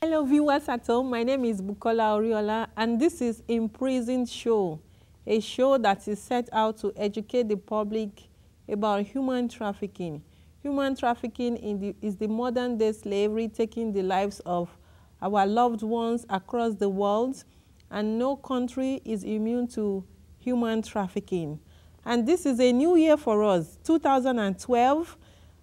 Hello viewers at home, my name is Bukola Oriola and this is Imprisoned Show, a show that is set out to educate the public about human trafficking. Human trafficking is the modern day slavery taking the lives of our loved ones across the world, and no country is immune to human trafficking. And this is a new year for us, 2012.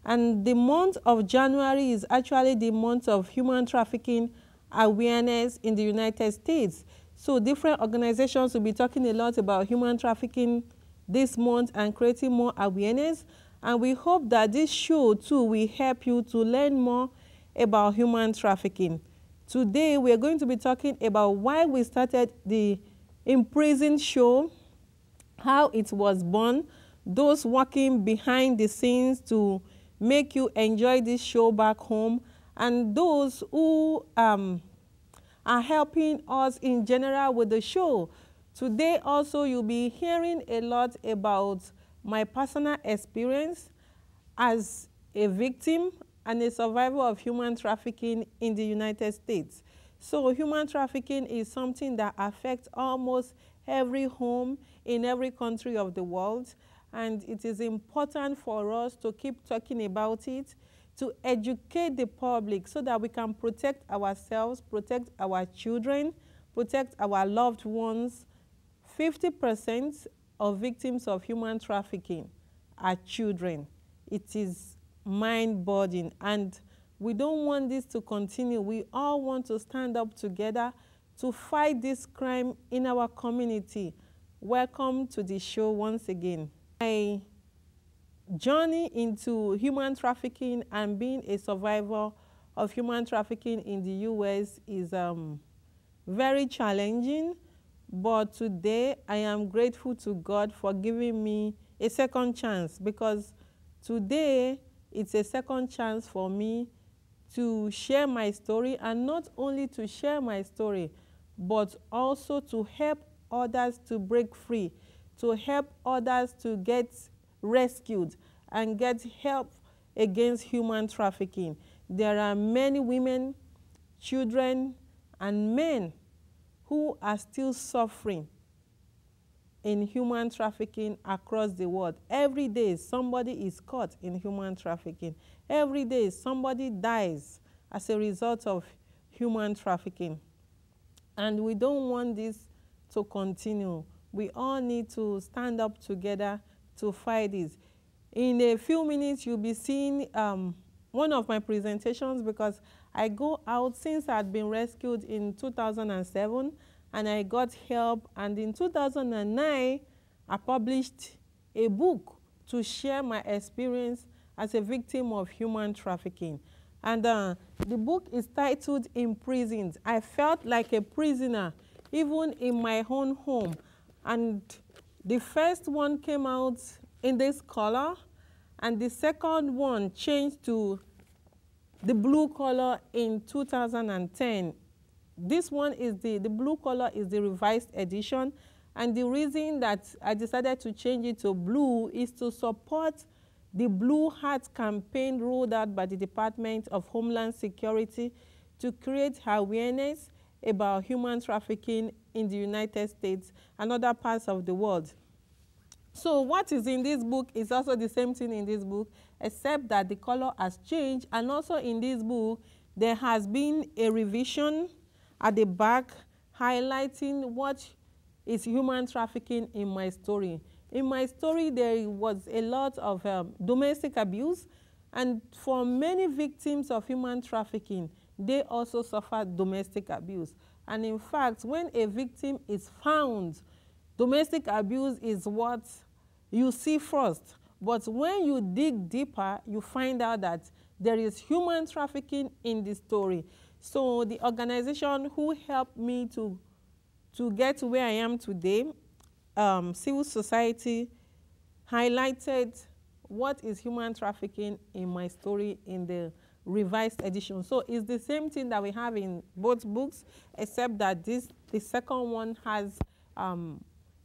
And the month of January is actually the month of human trafficking awareness in the United States. So different organizations will be talking a lot about human trafficking this month and creating more awareness. And we hope that this show too will help you to learn more about human trafficking. Today we are going to be talking about why we started the Imprisoned Show, how it was born, those working behind the scenes to make you enjoy this show back home, and those who are helping us in general with the show. Today also you'll be hearing a lot about my personal experience as a victim and a survivor of human trafficking in the United States. So human trafficking is something that affects almost every home in every country of the world. And it is important for us to keep talking about it, to educate the public so that we can protect ourselves, protect our children, protect our loved ones. 50% of victims of human trafficking are children. It is mind-boggling, and we don't want this to continue. We all want to stand up together to fight this crime in our community. Welcome to the show once again. My journey into human trafficking and being a survivor of human trafficking in the U.S. is very challenging, but today I am grateful to God for giving me a second chance, because today it's a second chance for me to share my story, and not only to share my story, but also to help others to break free, to help others to get rescued and get help against human trafficking. There are many women, children, and men who are still suffering in human trafficking across the world. Every day somebody is caught in human trafficking. Every day somebody dies as a result of human trafficking. And we don't want this to continue. We all need to stand up together to fight this. In a few minutes, you'll be seeing one of my presentations, because I go out since I'd been rescued in 2007, and I got help. And in 2009, I published a book to share my experience as a victim of human trafficking. And the book is titled Imprisoned. I felt like a prisoner even in my own home. And the first one came out in this color, and the second one changed to the blue color in 2010. This one is the blue color is the revised edition, and the reason that I decided to change it to blue is to support the Blue Heart campaign rolled out by the Department of Homeland Security to create awareness about human trafficking in the United States and other parts of the world. So what is in this book is also the same thing in this book, except that the color has changed. And also in this book, there has been a revision at the back highlighting what is human trafficking in my story. In my story, there was a lot of domestic abuse, and for many victims of human trafficking, they also suffer domestic abuse. And in fact, when a victim is found, domestic abuse is what you see first. But when you dig deeper, you find out that there is human trafficking in the story. So the organization who helped me to get to where I am today, civil society, highlighted what is human trafficking in my story in the revised edition. So it's the same thing that we have in both books, except that the second one has an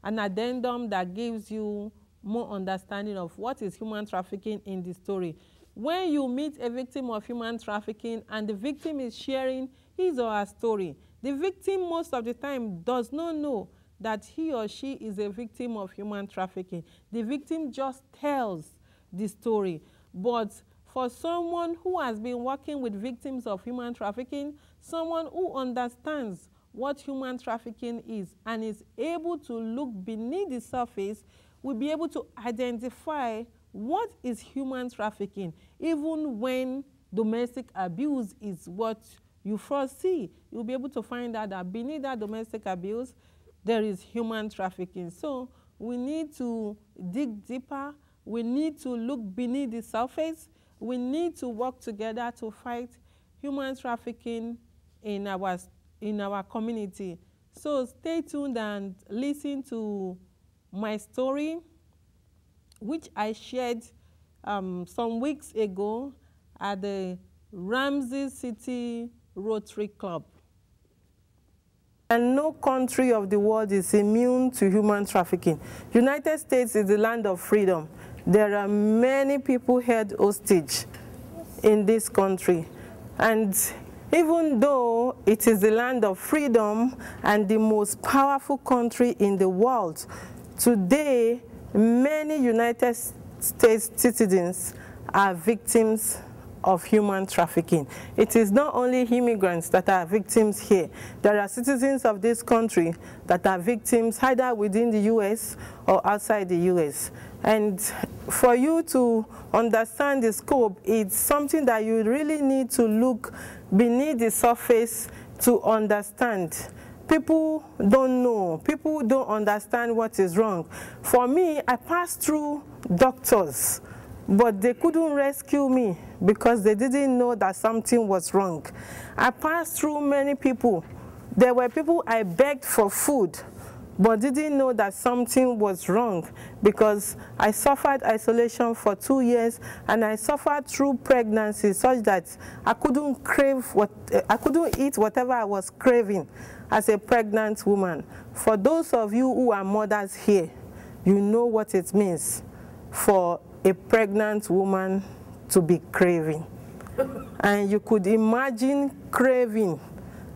addendum that gives you more understanding of what is human trafficking in the story. When you meet a victim of human trafficking and the victim is sharing his or her story, the victim most of the time does not know that he or she is a victim of human trafficking. The victim just tells the story. But for someone who has been working with victims of human trafficking, someone who understands what human trafficking is and is able to look beneath the surface, will be able to identify what is human trafficking, even when domestic abuse is what you first see. You'll be able to find out that beneath that domestic abuse, there is human trafficking. So we need to dig deeper. We need to look beneath the surface. We need to work together to fight human trafficking in our community. So stay tuned and listen to my story, which I shared some weeks ago at the Ramsey City Rotary Club. And no country of the world is immune to human trafficking. United States is the land of freedom. There are many people held hostage in this country. And even though it is the land of freedom and the most powerful country in the world, today many United States citizens are victims of human trafficking. It is not only immigrants that are victims here. There are citizens of this country that are victims either within the U.S. or outside the U.S. And for you to understand the scope, it's something that you really need to look beneath the surface to understand. People don't know. People don't understand what is wrong. For me, I passed through doctors, but they couldn't rescue me because they didn't know that something was wrong. I passed through many people. There were people I begged for food, but didn't know that something was wrong because I suffered isolation for 2 years and I suffered through pregnancy such that I couldn't eat whatever I was craving as a pregnant woman. For those of you who are mothers here, you know what it means for a pregnant woman to be craving. And you could imagine craving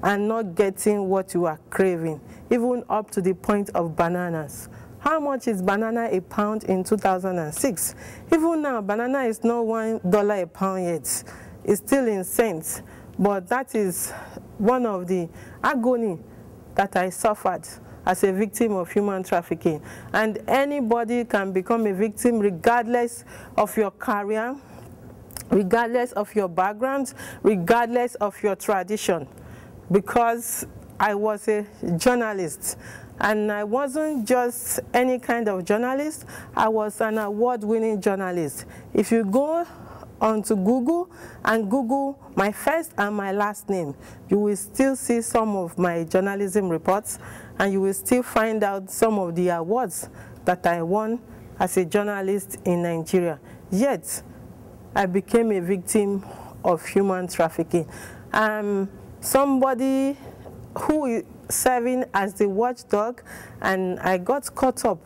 and not getting what you are craving, even up to the point of bananas. How much is banana a pound in 2006? Even now, banana is not $1 a pound yet. It's still in cents. But that is one of the agony that I suffered as a victim of human trafficking. And anybody can become a victim regardless of your career, regardless of your background, regardless of your tradition. Because I was a journalist, and I wasn't just any kind of journalist, I was an award-winning journalist. If you go onto Google and Google my first and my last name, you will still see some of my journalism reports, and you will still find out some of the awards that I won as a journalist in Nigeria. Yet, I became a victim of human trafficking. Somebody who is serving as the watchdog, and I got caught up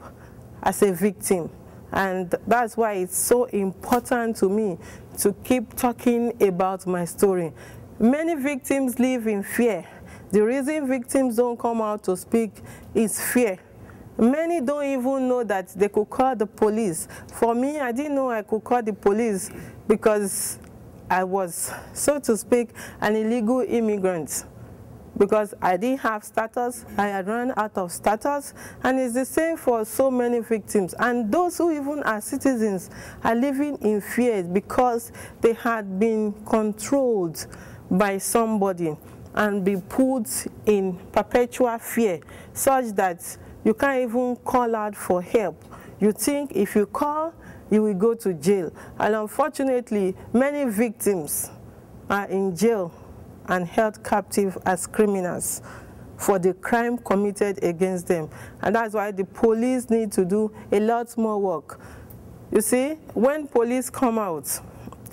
as a victim. And that's why it's so important to me to keep talking about my story. Many victims live in fear. The reason victims don't come out to speak is fear. Many don't even know that they could call the police. For me, I didn't know I could call the police because I was, so to speak, an illegal immigrant. Because I didn't have status, I had run out of status, and it's the same for so many victims. And those who even are citizens are living in fear because they had been controlled by somebody and be put in perpetual fear, such that you can't even call out for help. You think if you call, you will go to jail. And unfortunately, many victims are in jail and held captive as criminals for the crime committed against them. And that's why the police need to do a lot more work. You see, when police come out,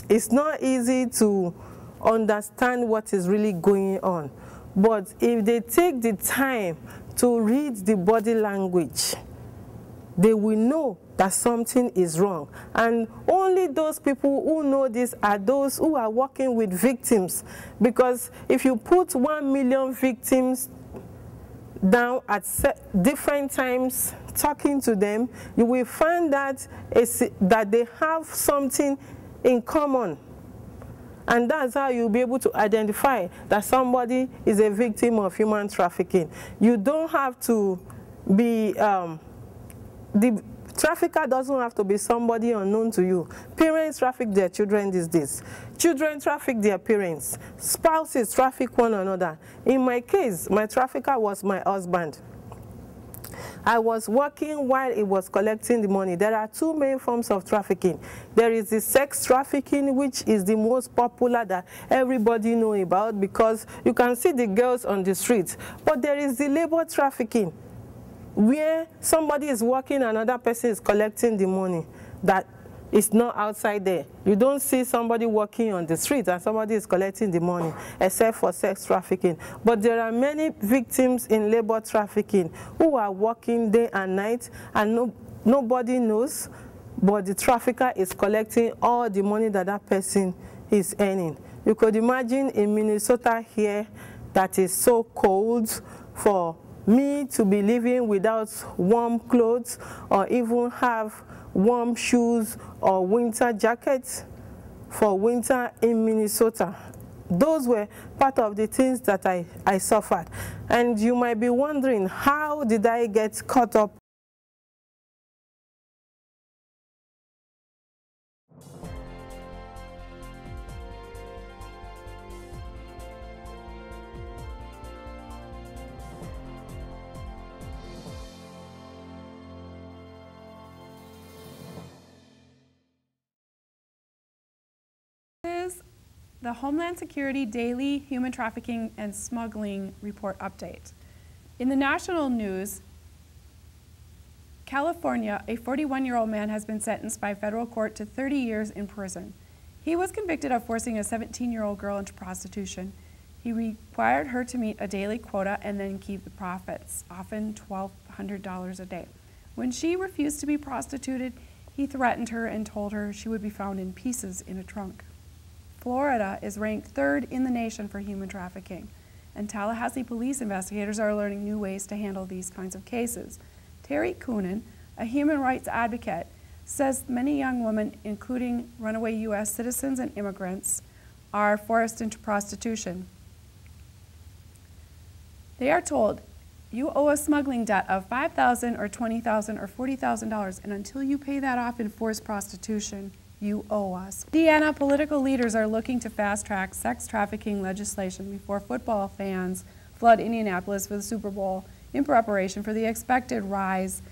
it's not easy to understand what is really going on. But if they take the time to read the body language, they will know that something is wrong. And only those people who know this are those who are working with victims. Because if you put 1 million victims down at different times, talking to them, you will find that they have something in common. And that's how you'll be able to identify that somebody is a victim of human trafficking. You don't have to be, the trafficker doesn't have to be somebody unknown to you. Parents traffic their children these days. Children traffic their parents. Spouses traffic one another. In my case, my trafficker was my husband. I was working while he was collecting the money. There are two main forms of trafficking. There is the sex trafficking, which is the most popular that everybody knows about because you can see the girls on the streets. But there is the labor trafficking, where somebody is working, another person is collecting the money that is not outside there. You don't see somebody working on the street and somebody is collecting the money, except for sex trafficking. But there are many victims in labor trafficking who are working day and night and nobody knows, but the trafficker is collecting all the money that that person is earning. You could imagine in Minnesota here that is so cold for me to be living without warm clothes or even have warm shoes or winter jackets for winter in Minnesota. Those were part of the things that I suffered. And you might be wondering, how did I get caught up? The Homeland Security Daily Human Trafficking and Smuggling Report Update. In the national news, California, a 41-year-old man has been sentenced by federal court to 30 years in prison. He was convicted of forcing a 17-year-old girl into prostitution. He required her to meet a daily quota and then keep the profits, often $1,200 a day. When she refused to be prostituted, he threatened her and told her she would be found in pieces in a trunk. Florida is ranked 3rd in the nation for human trafficking, and Tallahassee police investigators are learning new ways to handle these kinds of cases. Terry Coonan, a human rights advocate, says many young women, including runaway U.S. citizens and immigrants, are forced into prostitution. They are told, you owe a smuggling debt of $5,000 or $20,000 or $40,000, and until you pay that off in forced prostitution, you owe us. Indiana political leaders are looking to fast-track sex trafficking legislation before football fans flood Indianapolis for the Super Bowl in preparation for the expected rise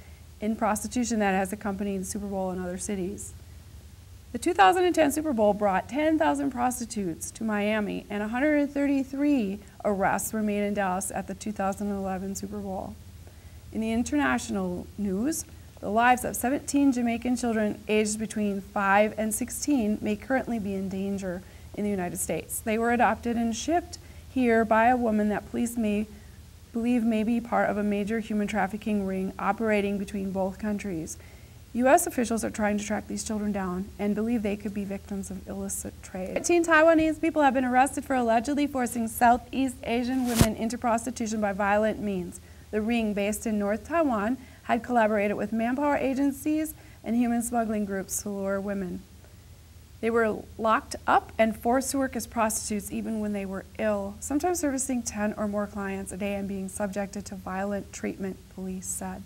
in prostitution that has accompanied the Super Bowl in other cities. The 2010 Super Bowl brought 10,000 prostitutes to Miami, and 133 arrests were made in Dallas at the 2011 Super Bowl. In the international news, the lives of 17 Jamaican children aged between 5 and 16 may currently be in danger in the United States. They were adopted and shipped here by a woman that police may believe may be part of a major human trafficking ring operating between both countries. U.S. officials are trying to track these children down and believe they could be victims of illicit trade. 13 Taiwanese people have been arrested for allegedly forcing Southeast Asian women into prostitution by violent means. The ring, based in North Taiwan, had collaborated with manpower agencies and human smuggling groups to lure women. They were locked up and forced to work as prostitutes even when they were ill, sometimes servicing 10 or more clients a day and being subjected to violent treatment, police said.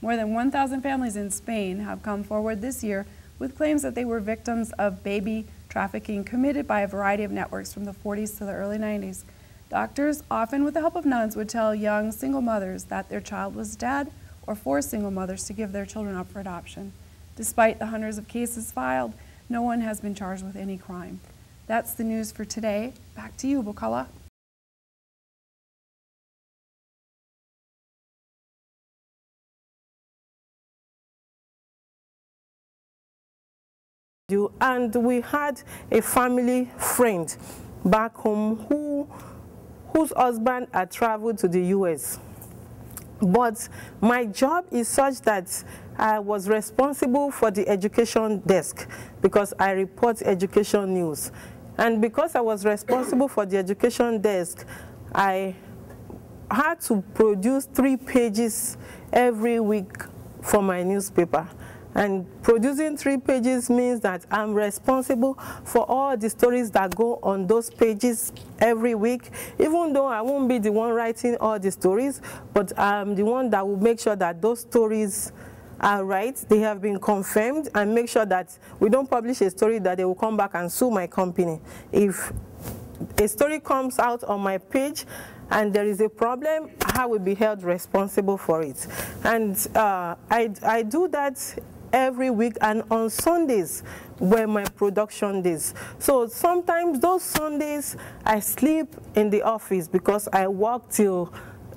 More than 1,000 families in Spain have come forward this year with claims that they were victims of baby trafficking committed by a variety of networks from the 40s to the early 90s. Doctors, often with the help of nuns, would tell young single mothers that their child was dead or force single mothers to give their children up for adoption. Despite the hundreds of cases filed, no one has been charged with any crime. That's the news for today. Back to you, Bukola. And we had a family friend back home whose husband had traveled to the US. But my job is such that I was responsible for the education desk because I report education news. And because I was responsible for the education desk, I had to produce 3 pages every week for my newspaper. And producing 3 pages means that I'm responsible for all the stories that go on those pages every week, even though I won't be the one writing all the stories, but I'm the one that will make sure that those stories are right, they have been confirmed, and make sure that we don't publish a story that they will come back and sue my company. If a story comes out on my page and there is a problem, I will be held responsible for it. And I do that every week, and on Sundays were my production days. So sometimes those Sundays I sleep in the office because I work till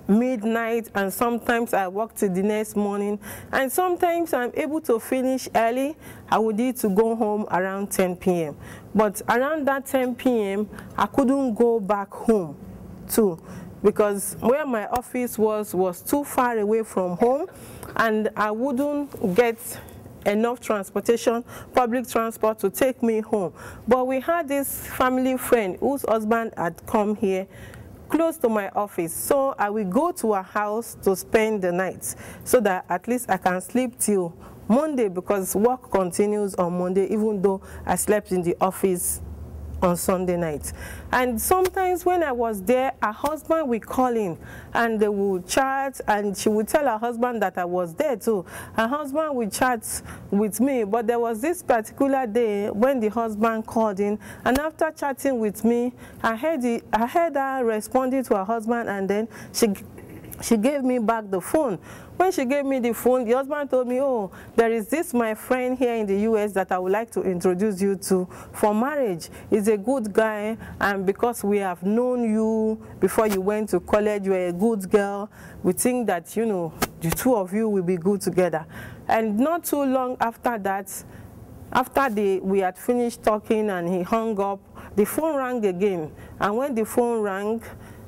midnight, and sometimes I work till the next morning, and sometimes I'm able to finish early. I would need to go home around 10 p.m. But around that 10 p.m. I couldn't go back home too, because where my office was too far away from home, and I wouldn't get enough transportation, public transport, to take me home. But we had this family friend whose husband had come here close to my office, so I will go to her house to spend the night so that at least I can sleep till Monday, because work continues on Monday even though I slept in the office on Sunday night. And sometimes when I was there, her husband will call in and they would chat, and she would tell her husband that I was there too. Her husband would chat with me, but there was this particular day when the husband called in, and after chatting with me, I heard her responding to her husband, and then she gave me back the phone. When she gave me the phone, the husband told me, oh, there is this my friend here in the US that I would like to introduce you to for marriage. He's a good guy, and because we have known you before you went to college, you're a good girl, we think that, you know, the two of you will be good together. And not too long after that, after we had finished talking and he hung up, the phone rang again. And when the phone rang,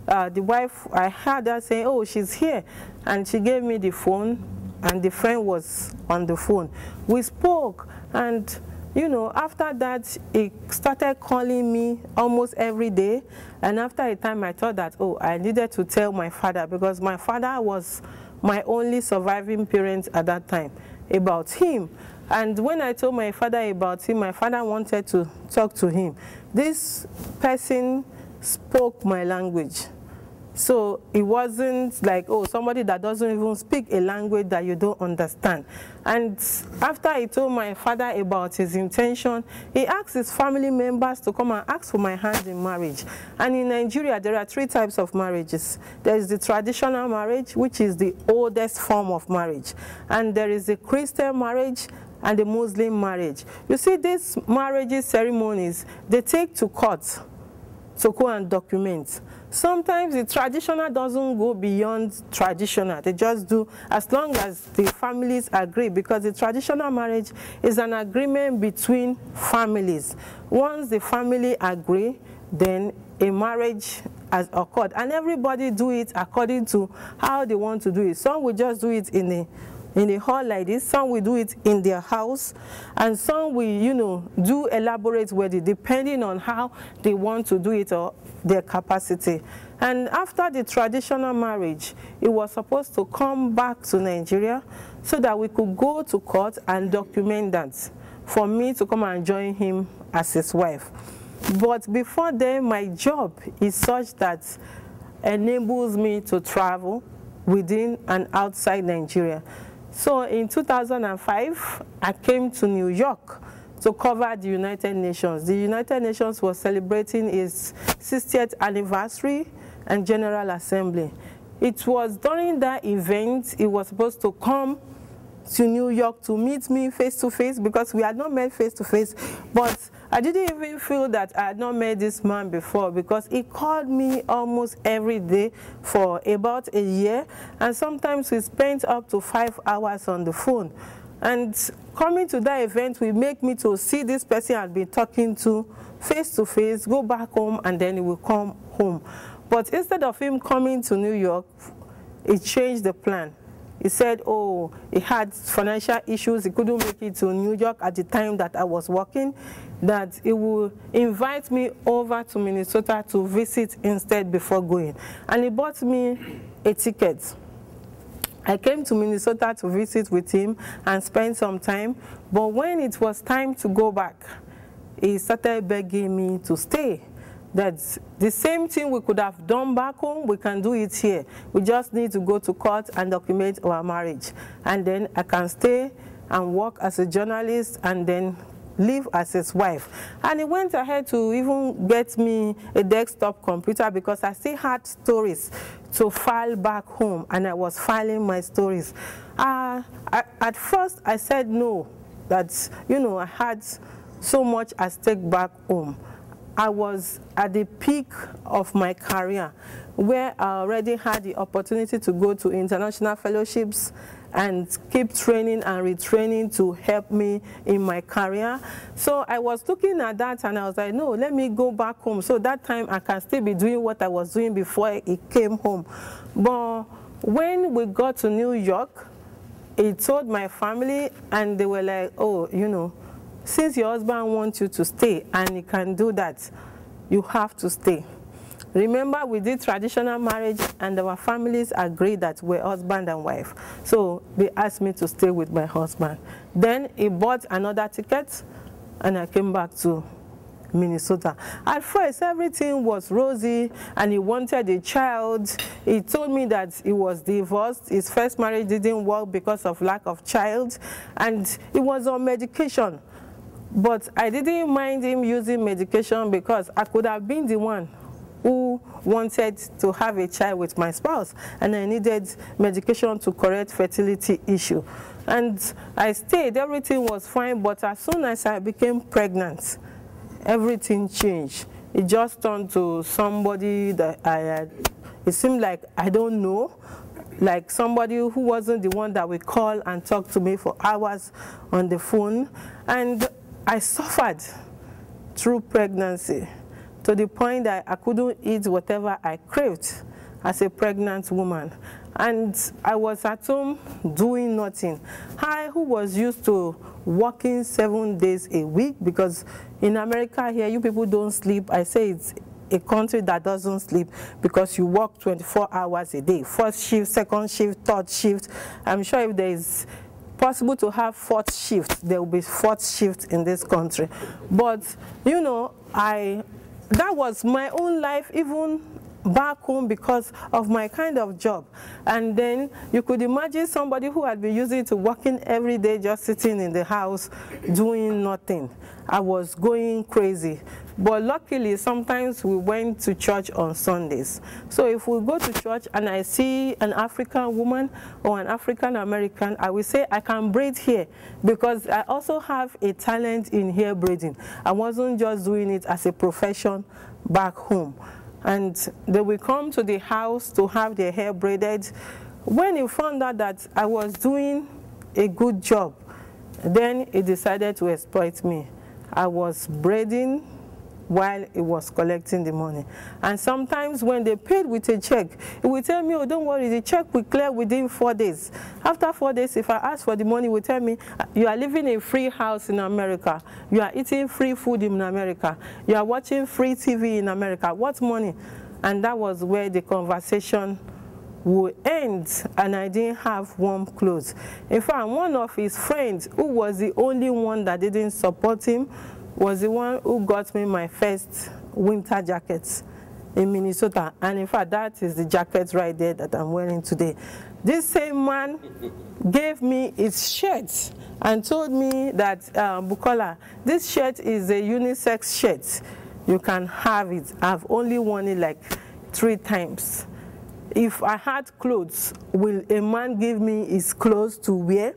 the wife, I heard her say, oh, she's here. And she gave me the phone, and the friend was on the phone. We spoke, and, you know, after that, he started calling me almost every day. And after a time, I thought that, oh, I needed to tell my father, because my father was my only surviving parent at that time, about him. And when I told my father about him, my father wanted to talk to him. This person spoke my language. So it wasn't like, oh, somebody that doesn't even speak a language that you don't understand. And after I told my father about his intention, he asked his family members to come and ask for my hand in marriage. And in Nigeria, there are 3 types of marriages. There is the traditional marriage, which is the oldest form of marriage. And there is the Christian marriage and the Muslim marriage. You see, these marriage ceremonies, they take to court to go and document. Sometimes the traditional doesn't go beyond traditional. They just do as long as the families agree, because the traditional marriage is an agreement between families. Once the family agree, then a marriage has occurred, and everybody do it according to how they want to do it. Some will just do it in a hall like this, some will do it in their house, and some will, you know, do elaborate wedding depending on how they want to do it or their capacity. And after the traditional marriage, it was supposed to come back to Nigeria so that we could go to court and document that, for me to come and join him as his wife. But before then, my job is such that enables me to travel within and outside Nigeria. So in 2005, I came to New York to cover the United Nations. The United Nations was celebrating its 60th anniversary and General Assembly. It was during that event, it was supposed to come to New York to meet me face-to-face, because we had not met face-to-face, but I didn't even feel that I had not met this man before, because he called me almost every day for about a year, and sometimes we spent up to 5 hours on the phone. And coming to that event will make me to see this person I've been talking to face-to-face, go back home, and then he will come home. But instead of him coming to New York, he changed the plan. He said, oh, he had financial issues. He couldn't make it to New York at the time that I was working, that he would invite me over to Minnesota to visit instead before going. And he bought me a ticket. I came to Minnesota to visit with him and spend some time. But when it was time to go back, he started begging me to stay. That's the same thing we could have done back home, we can do it here. We just need to go to court and document our marriage. And then I can stay and work as a journalist and then live as his wife. And he went ahead to even get me a desktop computer because I still had stories to file back home, and I was filing my stories. At first I said no, that, you know, I had so much at stake back home. I was at the peak of my career, where I already had the opportunity to go to international fellowships and keep training and retraining to help me in my career. So I was looking at that and I was like, no, let me go back home. So that time I can still be doing what I was doing before he came home. But when we got to New York, he told my family, and they were like, oh, you know, since your husband wants you to stay and he can do that, you have to stay. Remember, we did traditional marriage and our families agreed that we're husband and wife. So they asked me to stay with my husband. Then he bought another ticket and I came back to Minnesota. At first, everything was rosy and he wanted a child. He told me that he was divorced. His first marriage didn't work because of lack of child, and he was on medication. But I didn't mind him using medication because I could have been the one who wanted to have a child with my spouse, and I needed medication to correct fertility issue. And I stayed, everything was fine, but as soon as I became pregnant, everything changed. It just turned to somebody that it seemed like I don't know, like somebody who wasn't the one that would call and talk to me for hours on the phone. And I suffered through pregnancy to the point that I couldn't eat whatever I craved as a pregnant woman. And I was at home doing nothing. I, who was used to working 7 days a week, because in America here, you people don't sleep. I say it's a country that doesn't sleep because you work 24 hours a day. First shift, second shift, third shift. I'm sure if there is possible to have fourth shift, there will be fourth shift in this country. But, you know, that was my own life even back home because of my kind of job. And then you could imagine somebody who had been used to working every day, just sitting in the house doing nothing. I was going crazy. But luckily, sometimes we went to church on Sundays. So if we go to church and I see an African woman or an African American, I will say I can braid hair because I also have a talent in hair braiding. I wasn't just doing it as a profession back home. And they will come to the house to have their hair braided. When he found out that I was doing a good job, then he decided to exploit me. I was braiding while he was collecting the money. And sometimes when they paid with a check, he would tell me, oh, don't worry, the check will clear within 4 days. After 4 days, if I ask for the money, he would tell me, you are living in a free house in America. You are eating free food in America. You are watching free TV in America. What money? And that was where the conversation would end, and I didn't have warm clothes. In fact, one of his friends, who was the only one that didn't support him, was the one who got me my first winter jacket in Minnesota. And in fact, that is the jacket right there that I'm wearing today. This same man gave me his shirt and told me that, Bukola, this shirt is a unisex shirt. You can have it. I've only worn it like 3 times. If I had clothes, will a man give me his clothes to wear?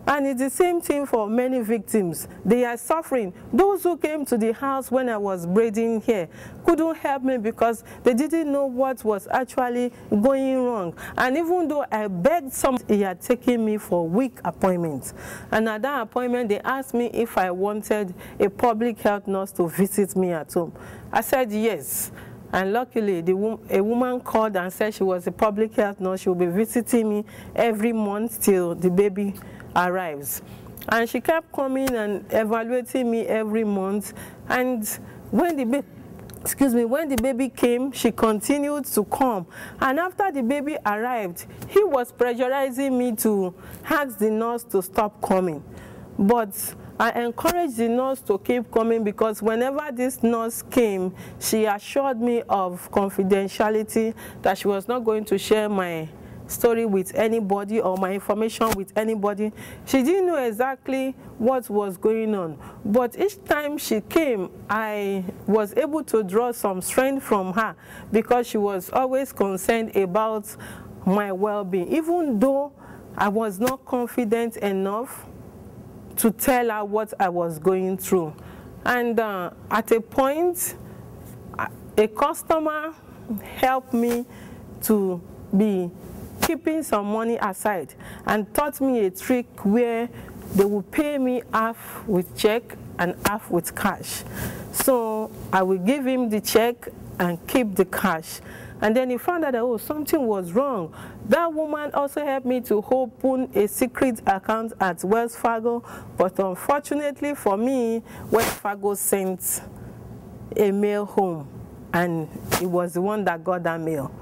And it's the same thing for many victims. They are suffering. Those who came to the house when I was braiding hair couldn't help me because they didn't know what was actually going wrong. And even though I begged somebody, he had taken me for week appointments. And at that appointment, they asked me if I wanted a public health nurse to visit me at home. I said yes. And luckily, a woman called and said she was a public health nurse. She will be visiting me every month till the baby arrives. And she kept coming and evaluating me every month. And when the baby came, she continued to come. And after the baby arrived, he was pressurizing me to ask the nurse to stop coming. But I encouraged the nurse to keep coming because whenever this nurse came, she assured me of confidentiality, that she was not going to share my story with anybody or my information with anybody. She didn't know exactly what was going on. But each time she came, I was able to draw some strength from her because she was always concerned about my well-being, even though I was not confident enough to tell her what I was going through. And at a point, a customer helped me to be keeping some money aside and taught me a trick where they would pay me half with check and half with cash. So I will give him the check and keep the cash. And then he found out that, oh, something was wrong. That woman also helped me to open a secret account at Wells Fargo, but unfortunately for me, Wells Fargo sent a mail home, and it was the one that got that mail.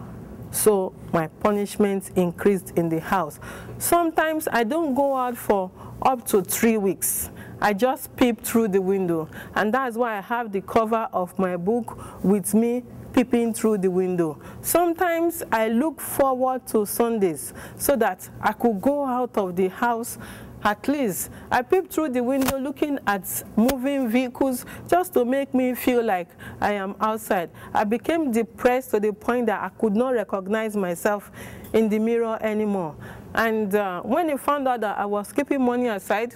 So my punishment increased in the house. Sometimes I don't go out for up to 3 weeks. I just peep through the window, and that's why I have the cover of my book with me peeping through the window. Sometimes I look forward to Sundays so that I could go out of the house. At least I peep through the window looking at moving vehicles just to make me feel like I am outside. I became depressed to the point that I could not recognize myself in the mirror anymore. And when he found out that I was keeping money aside,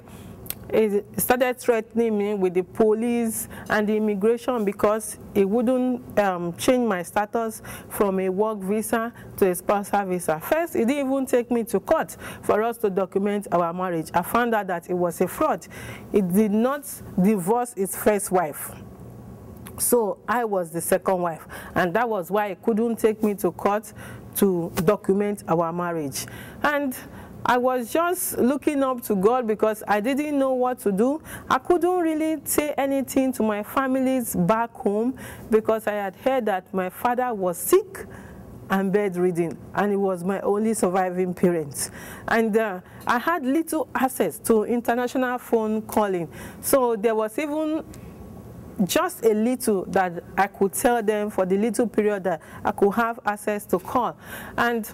he started threatening me with the police and the immigration because he wouldn't change my status from a work visa to a spousal visa. First, he didn't even take me to court for us to document our marriage. I found out that it was a fraud. He did not divorce his first wife. So I was the second wife, and that was why he couldn't take me to court to document our marriage. And I was just looking up to God because I didn't know what to do. I couldn't really say anything to my families back home because I had heard that my father was sick and bedridden, and he was my only surviving parent. And I had little access to international phone calling. So there was even just a little that I could tell them for the little period that I could have access to call. And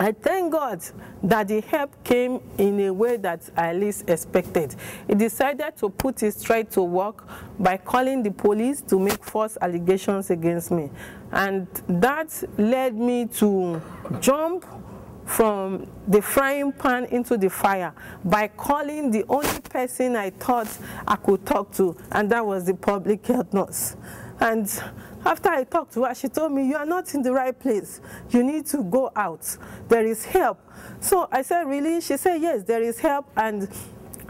I thank God that the help came in a way that I least expected. He decided to put his threat to work by calling the police to make false allegations against me. And that led me to jump from the frying pan into the fire by calling the only person I thought I could talk to, and that was the public health nurse. And after I talked to her, she told me, you are not in the right place. You need to go out. There is help. So I said, really? She said, yes, there is help. And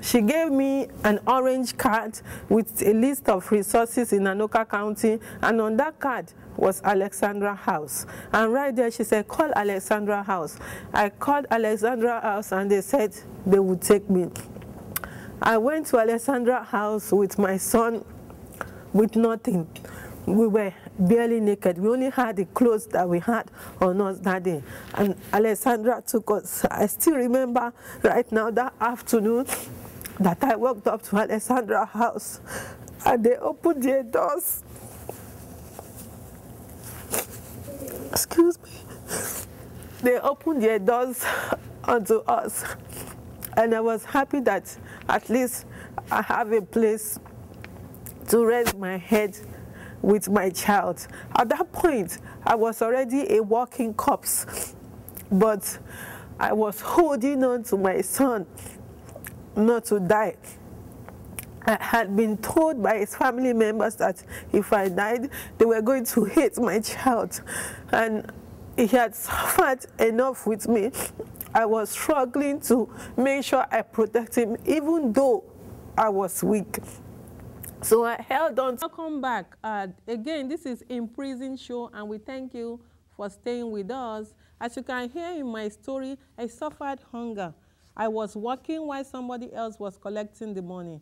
she gave me an orange card with a list of resources in Anoka County. And on that card was Alexandra House. And right there, she said, call Alexandra House. I called Alexandra House, and they said they would take me. I went to Alexandra House with my son with nothing. We were barely naked. We only had the clothes that we had on us that day. And Alexandra took us. I still remember right now that afternoon that I walked up to Alexandra House, and they opened their doors. Excuse me. They opened their doors onto us. And I was happy that at least I have a place to rest my head with my child. At that point, I was already a walking corpse, but I was holding on to my son not to die. I had been told by his family members that if I died, they were going to hate my child. And he had suffered enough with me. I was struggling to make sure I protect him, even though I was weak. So I held on. Welcome back. Again, this is Imprisoned Show, and we thank you for staying with us. As you can hear in my story, I suffered hunger. I was working while somebody else was collecting the money.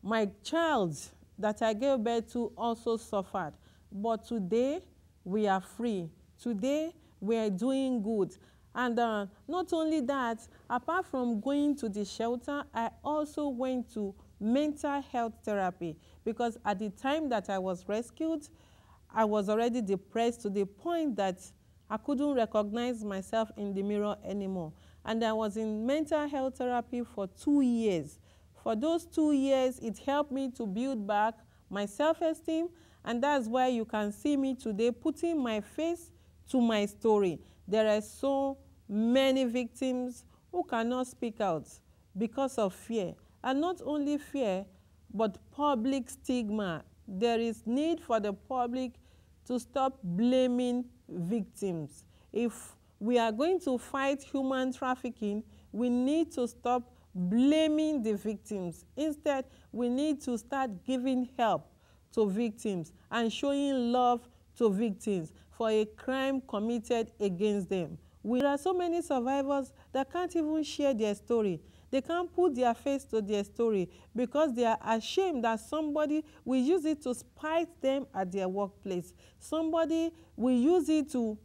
My child that I gave birth to also suffered. But today, we are free. Today, we are doing good. And not only that, apart from going to the shelter, I also went to mental health therapy, because at the time that I was rescued, I was already depressed to the point that I couldn't recognize myself in the mirror anymore. And I was in mental health therapy for 2 years. For those 2 years, it helped me to build back my self-esteem, and that's why you can see me today putting my face to my story. There are so many victims who cannot speak out because of fear. And not only fear, but public stigma. There is need for the public to stop blaming victims. If we are going to fight human trafficking, we need to stop blaming the victims. Instead, we need to start giving help to victims and showing love to victims for a crime committed against them. There are so many survivors that can't even share their story. They can't put their face to their story because they are ashamed that somebody will use it to spite them at their workplace. Somebody will use it to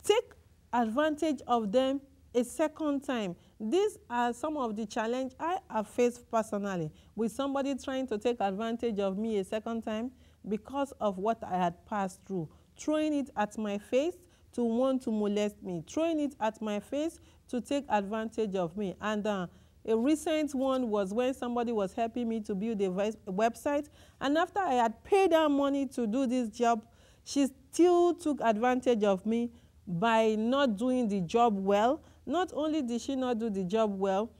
take advantage of them a second time. These are some of the challenges I have faced personally, with somebody trying to take advantage of me a second time because of what I had passed through, throwing it at my face to want to molest me, throwing it at my face to take advantage of me. And a recent one was when somebody was helping me to build a website, and after I had paid her money to do this job, she still took advantage of me by not doing the job well. Not only did she not do the job well,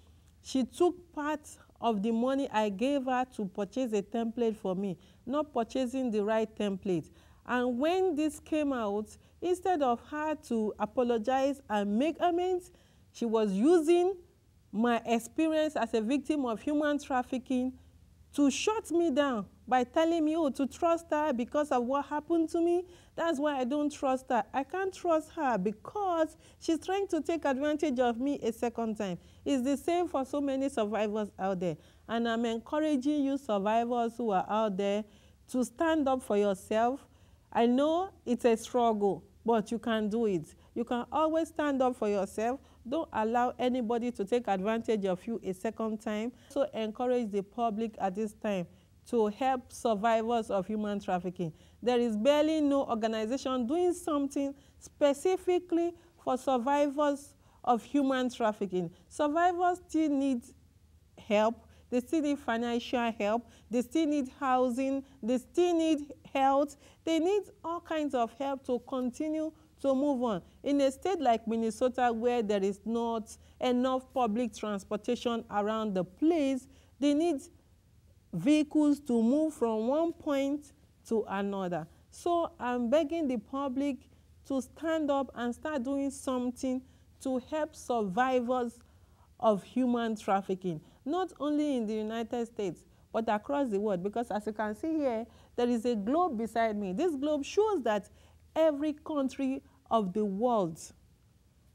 she took part of the money I gave her to purchase a template for me, not purchasing the right template. And when this came out, instead of her to apologize and make amends, she was using my experience as a victim of human trafficking to shut me down by telling me, oh, to trust her because of what happened to me. That's why I don't trust her. I can't trust her because she's trying to take advantage of me a second time. It's the same for so many survivors out there. And I'm encouraging you survivors who are out there to stand up for yourself. I know it's a struggle, but you can do it. You can always stand up for yourself. Don't allow anybody to take advantage of you a second time. So encourage the public at this time to help survivors of human trafficking. There is barely no organization doing something specifically for survivors of human trafficking. Survivors still need help. They still need financial help. They still need housing. They still need health. They need all kinds of help to continue to move on. In a state like Minnesota, where there is not enough public transportation around the place, they need vehicles to move from one point to another. So I'm begging the public to stand up and start doing something to help survivors of human trafficking, not only in the United States, but across the world. Because as you can see here, there is a globe beside me. This globe shows that every country of the world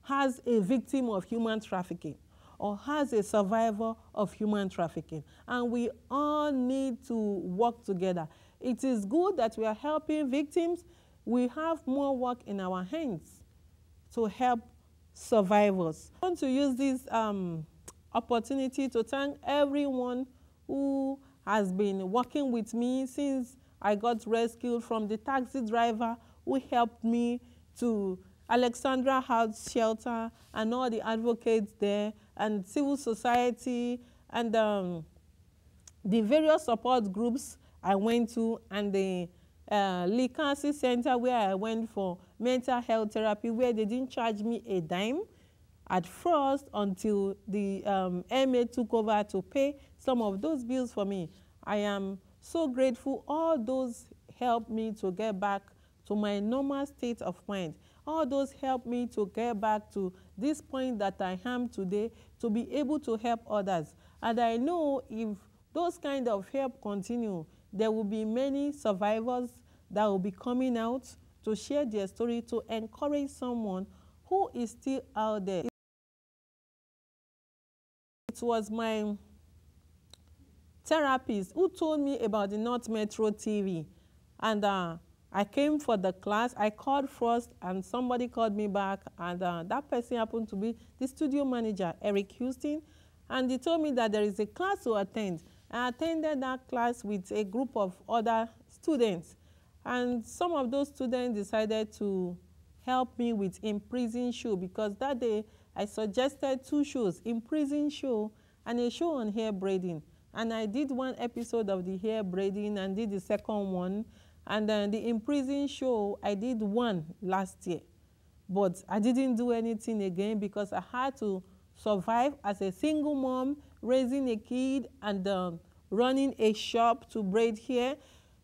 has a victim of human trafficking or has a survivor of human trafficking. And we all need to work together. It is good that we are helping victims. We have more work in our hands to help survivors. I want to use this opportunity to thank everyone who has been working with me since I got rescued, from the taxi driver who helped me to Alexandra House Shelter and all the advocates there, and civil society, and the various support groups I went to, and the Lee Cancer Center where I went for mental health therapy, where they didn't charge me a dime at first until the MA took over to pay some of those bills for me. I am so grateful. All those helped me to get back to my normal state of mind. All those helped me to get back to this point that I am today, to be able to help others. And I know if those kind of help continue, there will be many survivors that will be coming out to share their story, to encourage someone who is still out there. It was my therapist who told me about the North Metro TV, and I came for the class. I called first, and somebody called me back, and that person happened to be the studio manager, Eric Houston, and he told me that there is a class to attend. I attended that class with a group of other students, and some of those students decided to help me with Imprisoned show, because that day I suggested 2 shows, Imprisoned show and a show on hair braiding. And I did 1 episode of the hair braiding and did the second one. And then the Imprisoned show, I did 1 last year. But I didn't do anything again because I had to survive as a single mom, raising a kid and running a shop to braid hair.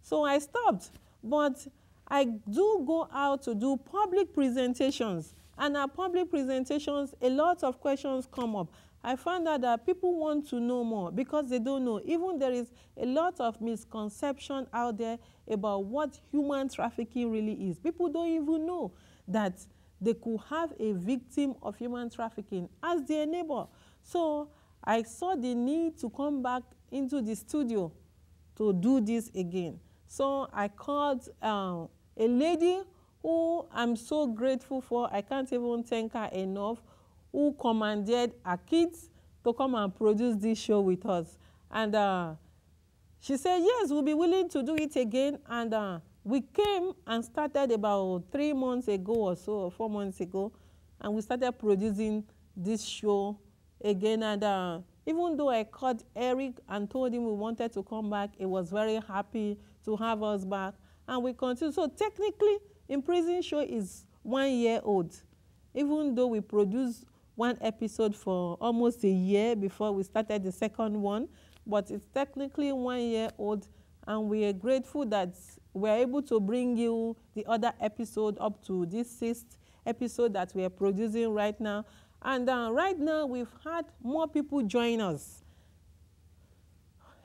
So I stopped. But I do go out to do public presentations. And at public presentations, a lot of questions come up. I found out that people want to know more because they don't know. Even there is a lot of misconception out there about what human trafficking really is. People don't even know that they could have a victim of human trafficking as their neighbor. So I saw the need to come back into the studio to do this again. So I called a lady who I'm so grateful for. I can't even thank her enough, who commanded her kids to come and produce this show with us. And she said, yes, we'll be willing to do it again. And we came and started about 3 months ago or so, or 4 months ago, and we started producing this show again. And even though I called Eric and told him we wanted to come back, he was very happy to have us back. And we continue. So technically, Imprisoned show is 1 year old, even though we produced 1 episode for almost a year before we started the second one, but it's technically 1 year old, and we are grateful that we're able to bring you the other episode up to this 6th episode that we are producing right now. And right now we've had more people join us,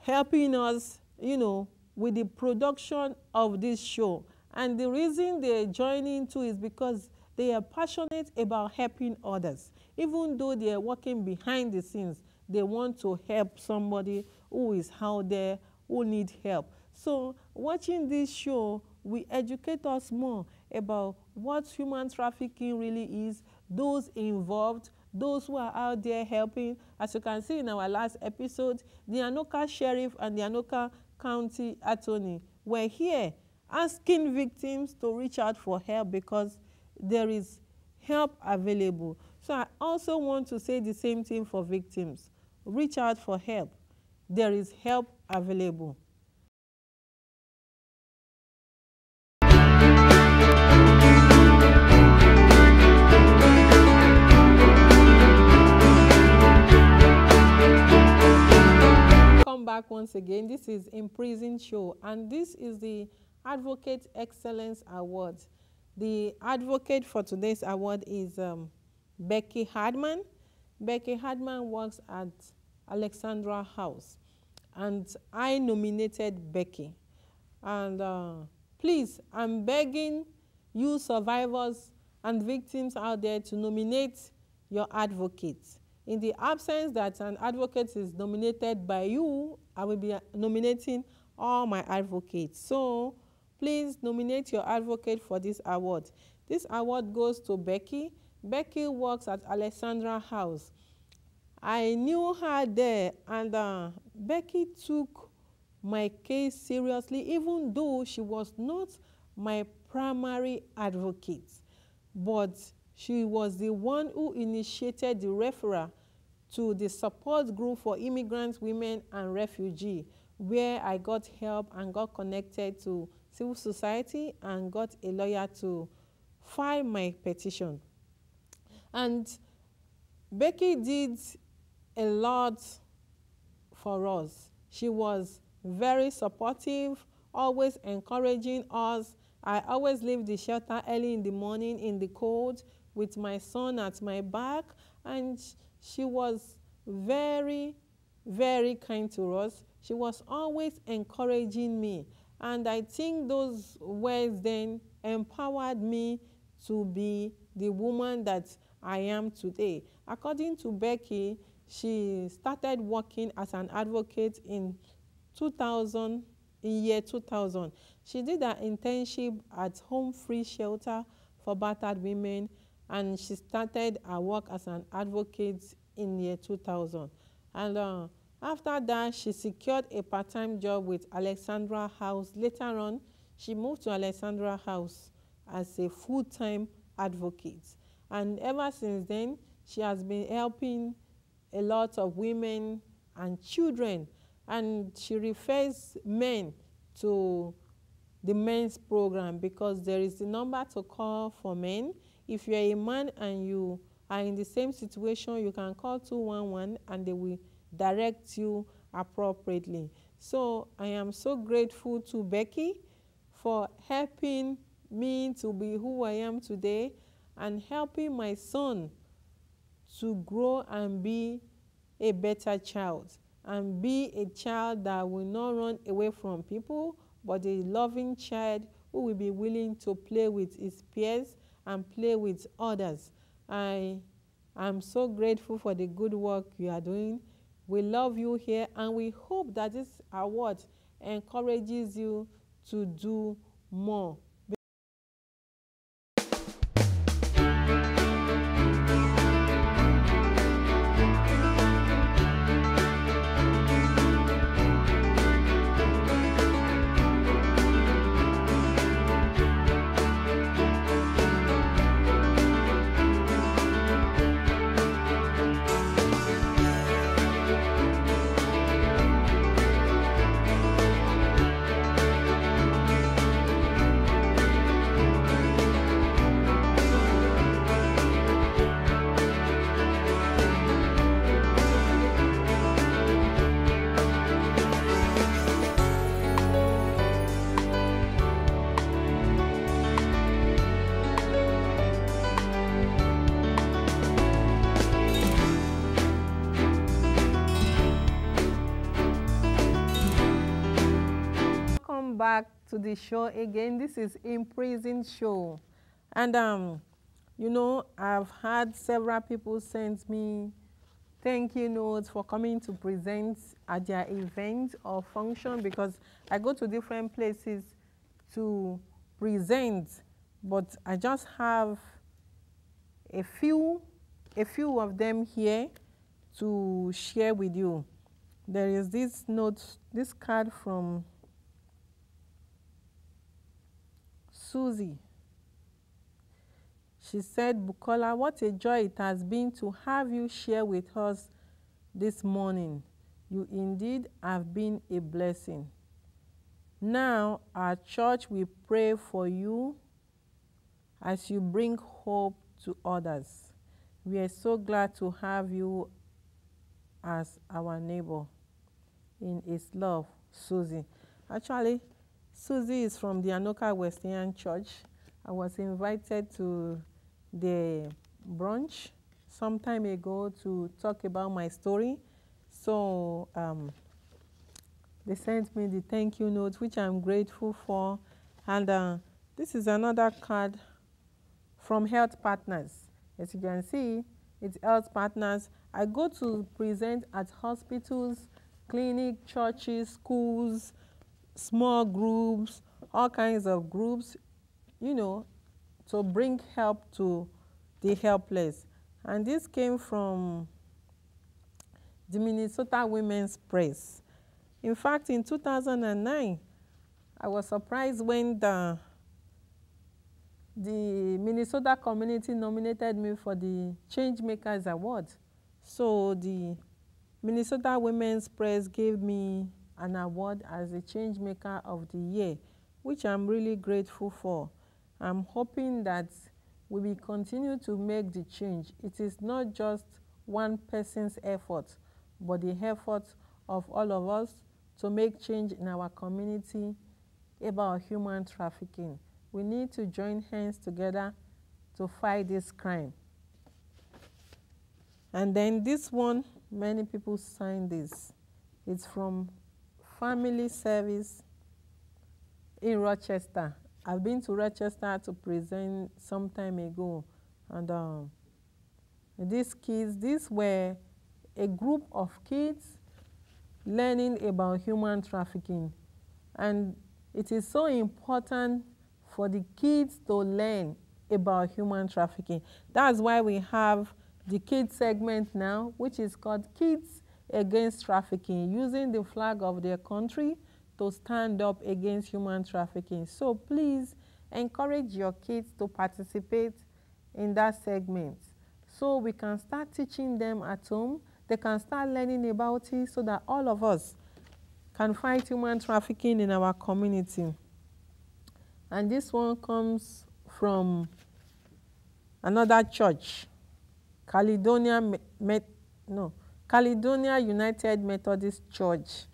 helping us, you know, with the production of this show. And the reason they're joining too is because they are passionate about helping others. Even though they are working behind the scenes, they want to help somebody who is out there, who needs help. So watching this show will educate us more about what human trafficking really is, those involved, those who are out there helping. As you can see in our last episode, the Anoka Sheriff and the Anoka County Attorney were here asking victims to reach out for help because there is help available. So I also want to say the same thing for victims. Reach out for help. There is help available. Come back once again. This is Imprisoned show, and this is the Advocate Excellence Award. The advocate for today's award is Becky Hardman. Becky Hardman works at Alexandra House, and I nominated Becky. And please, I'm begging you survivors and victims out there to nominate your advocates. In the absence that an advocate is nominated by you, I will be nominating all my advocates. So please nominate your advocate for this award. This award goes to Becky. Becky works at Alexandra House. I knew her there, and Becky took my case seriously, even though she was not my primary advocate. But she was the one who initiated the referral to the support group for immigrant women and refugees, where I got help and got connected to civil society and got a lawyer to file my petition. And Becky did a lot for us. She was very supportive, always encouraging us. I always leave the shelter early in the morning in the cold with my son at my back, and she was very, very kind to us. She was always encouraging me. And I think those words then empowered me to be the woman that I am today. According to Becky, she started working as an advocate in 2000, in year 2000. She did her internship at Home Free Shelter for Battered Women, and she started her work as an advocate in year 2000. And after that, she secured a part-time job with Alexandra House. Later on, she moved to Alexandra House as a full-time advocate. And ever since then, she has been helping a lot of women and children. And she refers men to the men's program because there is a number to call for men. If you're a man and you are in the same situation, you can call 211 and they will direct you appropriately. So I am so grateful to Becky for helping me to be who I am today and helping my son to grow and be a better child and be a child that will not run away from people, but a loving child who will be willing to play with his peers and play with others. I am so grateful for the good work you are doing. We love you here, and we hope that this award encourages you to do more. Back to the show again. This is Imprisoned show, and you know, I've had several people send me thank you notes for coming to present at their event or function, because I go to different places to present, but I just have a few of them here to share with you. There is this note, this card from Susie. She said, Bukola, what a joy it has been to have you share with us this morning. You indeed have been a blessing. Now our church will pray for you as you bring hope to others. We are so glad to have you as our neighbor. In His love, Susie. Actually, Susie is from the Anoka Wesleyan Church. I was invited to the brunch some time ago to talk about my story. So they sent me the thank you note, which I'm grateful for. And this is another card from Health Partners. As you can see, it's Health Partners. I go to present at hospitals, clinic, churches, schools, small groups, all kinds of groups, you know, to bring help to the helpless. And this came from the Minnesota Women's Press. In fact, in 2009, I was surprised when the Minnesota community nominated me for the Changemakers Award. So the Minnesota Women's Press gave me an award as a Changemaker of the Year, which I'm really grateful for. I'm hoping that we will continue to make the change. It is not just one person's effort, but the effort of all of us to make change in our community about human trafficking. We need to join hands together to fight this crime. And then this one, many people signed this. It's from family service in Rochester. I've been to Rochester to present some time ago, and these were a group of kids learning about human trafficking. And it is so important for the kids to learn about human trafficking. That's why we have the kids segment now, which is called Kids Against Trafficking, using the flag of their country to stand up against human trafficking. So please encourage your kids to participate in that segment so we can start teaching them at home. They can start learning about it so that all of us can fight human trafficking in our community. And this one comes from another church, Caledonia United Methodist Church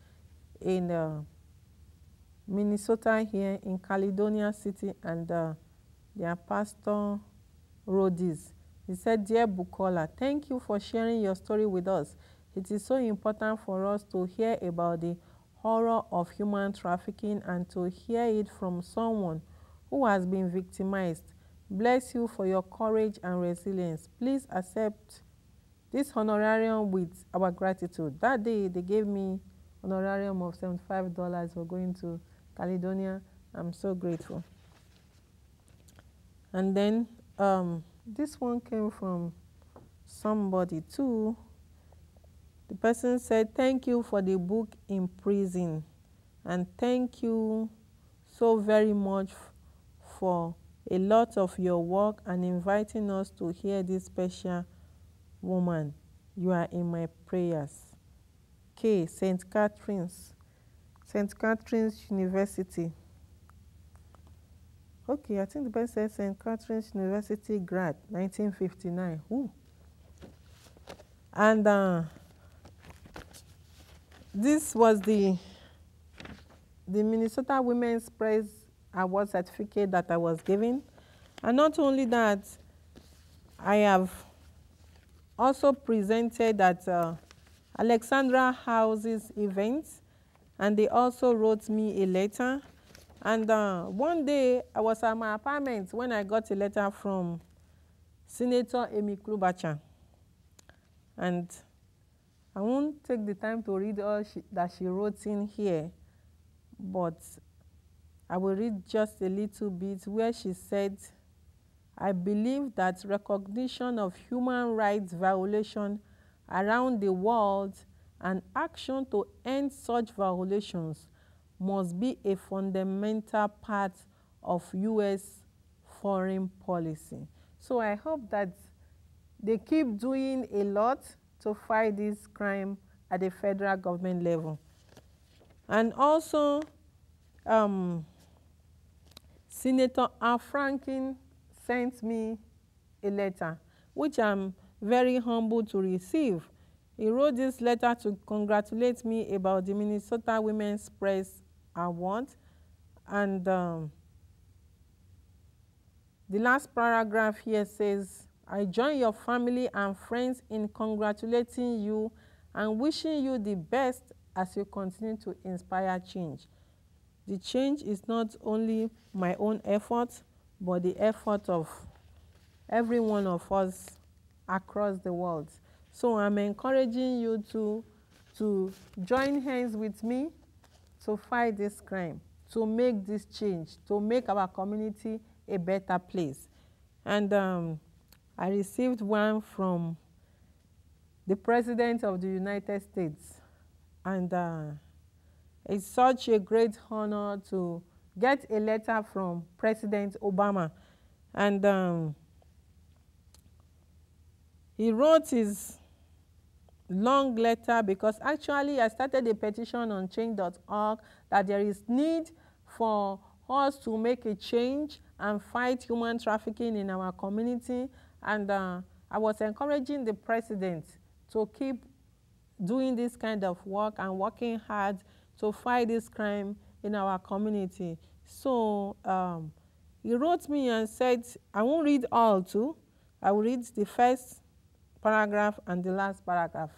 in Minnesota here in Caledonia City, and their pastor wrote this. He said, "Dear Bukola, thank you for sharing your story with us. It is so important for us to hear about the horror of human trafficking and to hear it from someone who has been victimized. Bless you for your courage and resilience. Please accept this honorarium with our gratitude." That day, they gave me honorarium of $75 for going to Caledonia. I'm so grateful. And then this one came from somebody too. The person said, "Thank you for the book Imprisoned, and thank you so very much for a lot of your work and inviting us to hear this special woman. You are in my prayers." K. St. Catherine's University. Okay, I think the person said St. Catherine's University grad, 1959. Ooh. And this was the Minnesota Women's Press Award certificate that I was given. And not only that, I have also presented at Alexandra House's events, and they also wrote me a letter. And one day, I was at my apartment when I got a letter from Senator Amy Klobuchar. And I won't take the time to read all that she wrote in here, but I will read just a little bit where she said, "I believe that recognition of human rights violation around the world and action to end such violations must be a fundamental part of U.S. foreign policy." So I hope that they keep doing a lot to fight this crime at the federal government level. And also, Senator Al Franken sent me a letter, which I'm very humbled to receive. He wrote this letter to congratulate me about the Minnesota Women's Press Award. And the last paragraph here says, "I join your family and friends in congratulating you and wishing you the best as you continue to inspire change. The change is not only my own effort, but the effort of every one of us across the world." So I'm encouraging you to join hands with me to fight this crime, to make this change, to make our community a better place. And I received one from the President of the United States. And it's such a great honor to get a letter from President Obama. And he wrote his long letter because actually I started a petition on change.org that there is need for us to make a change and fight human trafficking in our community. And I was encouraging the president to keep doing this kind of work and working hard to fight this crime in our community. So he wrote me and said, I won't read all too. I will read the first paragraph and the last paragraph.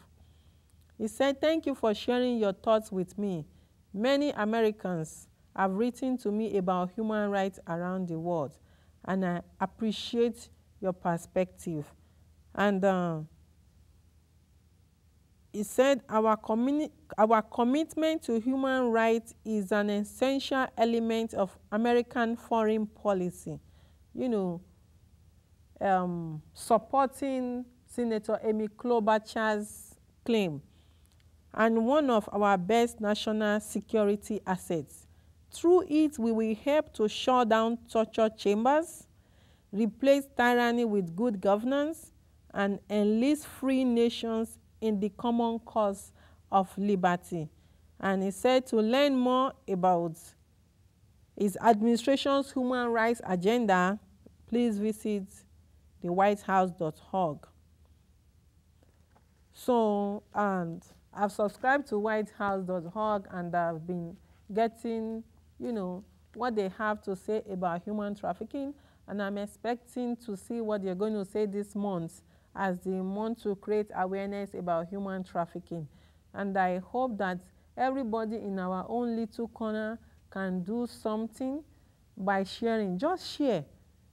He said, "Thank you for sharing your thoughts with me. Many Americans have written to me about human rights around the world, and I appreciate your perspective. And he said, our commitment to human rights is an essential element of American foreign policy. You know, supporting Senator Amy Klobuchar's claim, and one of our best national security assets. Through it, we will help to shut down torture chambers, replace tyranny with good governance, and enlist free nations in the common cause of liberty. And he said, to learn more about his administration's human rights agenda, please visit thewhitehouse.org. So, and I've subscribed to whitehouse.org, and I've been getting, what they have to say about human trafficking, and I'm expecting to see what they're going to say this month as they want to create awareness about human trafficking. And I hope that everybody in our own little corner can do something by sharing. Just share.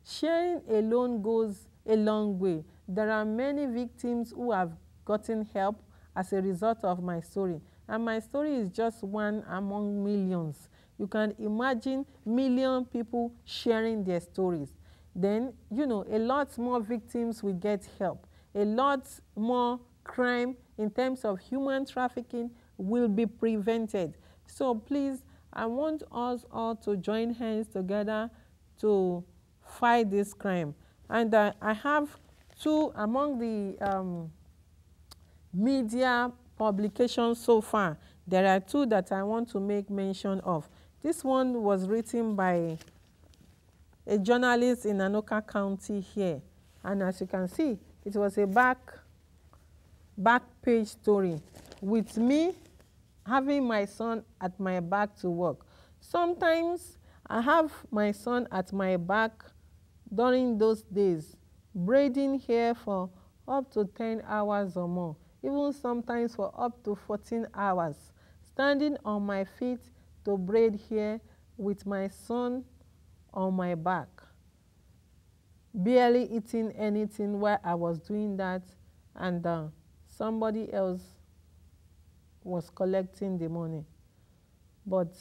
Sharing alone goes a long way. There are many victims who have gotten help as a result of my story. And my story is just one among millions. You can imagine million people sharing their stories. Then, a lot more victims will get help. A lot more crime in terms of human trafficking will be prevented. So please, I want us all to join hands together to fight this crime. And I have two among the media publications so far. There are two that I want to make mention of. This one was written by a journalist in Anoka County here. And as you can see, it was a back page story with me having my son at my back to work. Sometimes I have my son at my back during those days, braiding hair for up to 10 hours or more, even sometimes for up to 14 hours, standing on my feet to braid hair with my son on my back, barely eating anything while I was doing that, and somebody else was collecting the money. But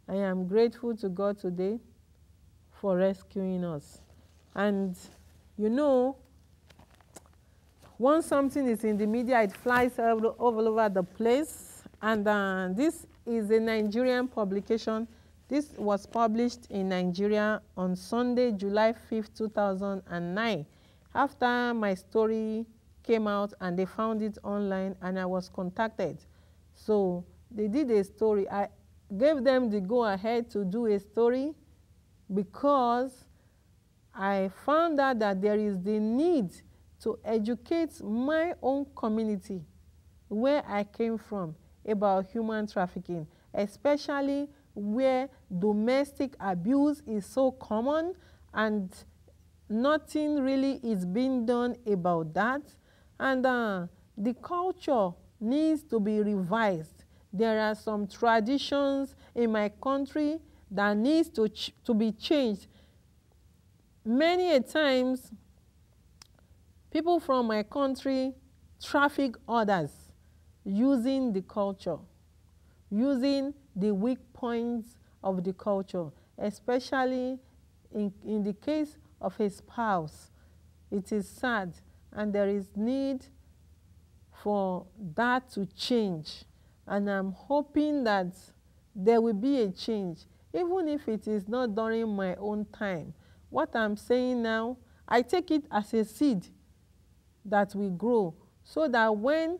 I am grateful to God today for rescuing us. And once something is in the media, it flies all over the place. And this is a Nigerian publication. This was published in Nigeria on Sunday, July 5th, 2009. After my story came out and they found it online, and I was contacted. So they did a story. I gave them the go-ahead to do a story because I found out that there is the need to educate my own community where I came from about human trafficking, especially where domestic abuse is so common and nothing really is being done about that. And the culture needs to be revised. There are some traditions in my country that needs to be changed. Many a times, people from my country traffic others using the culture, using the weak points of the culture, especially in the case of a spouse. It is sad, and there is need for that to change. And I'm hoping that there will be a change, even if it is not during my own time. What I'm saying now, I take it as a seed that will grow, so that when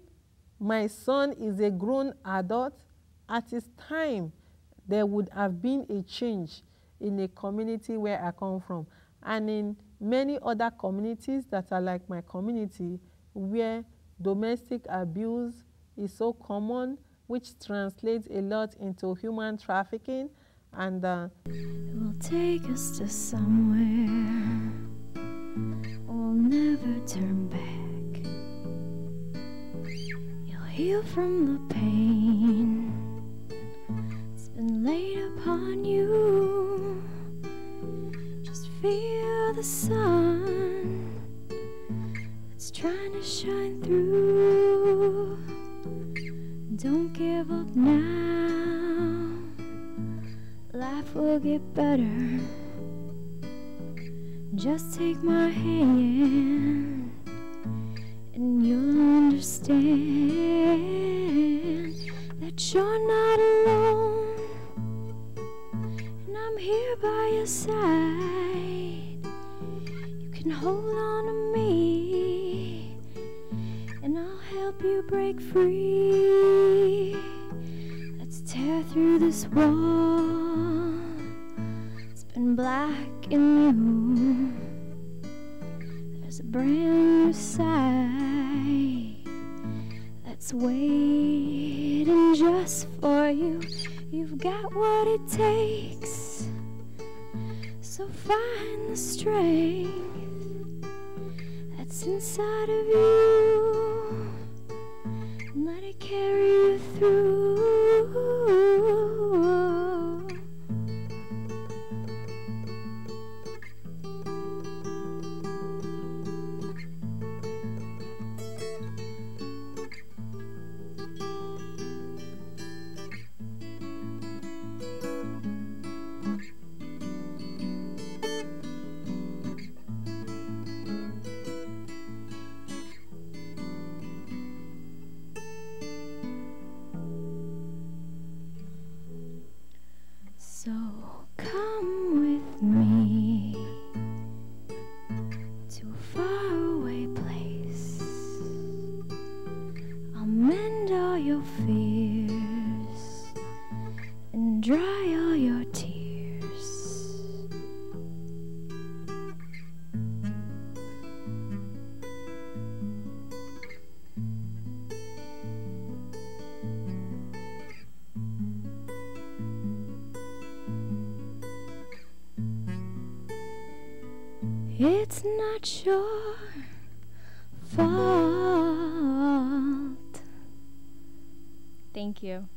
my son is a grown adult, at his time, there would have been a change in a community where I come from, and in many other communities that are like my community, where domestic abuse is so common, which translates a lot into human trafficking. And it will take us to somewhere we'll never turn back. You'll heal from the pain Don't give up now. Life will get better. Just take my hand and you'll understand that you're not alone, and I'm here by your side. You can hold on to me and I'll help you break free. Let's tear through this wall. It's been black in you. There's a brand new side that's waiting just for you. You've got what it takes, so find the strength that's inside of you and let it carry you through. So come with me to a faraway place. I'll mend all your fears and dry all your tears. It's not your fault. Thank you.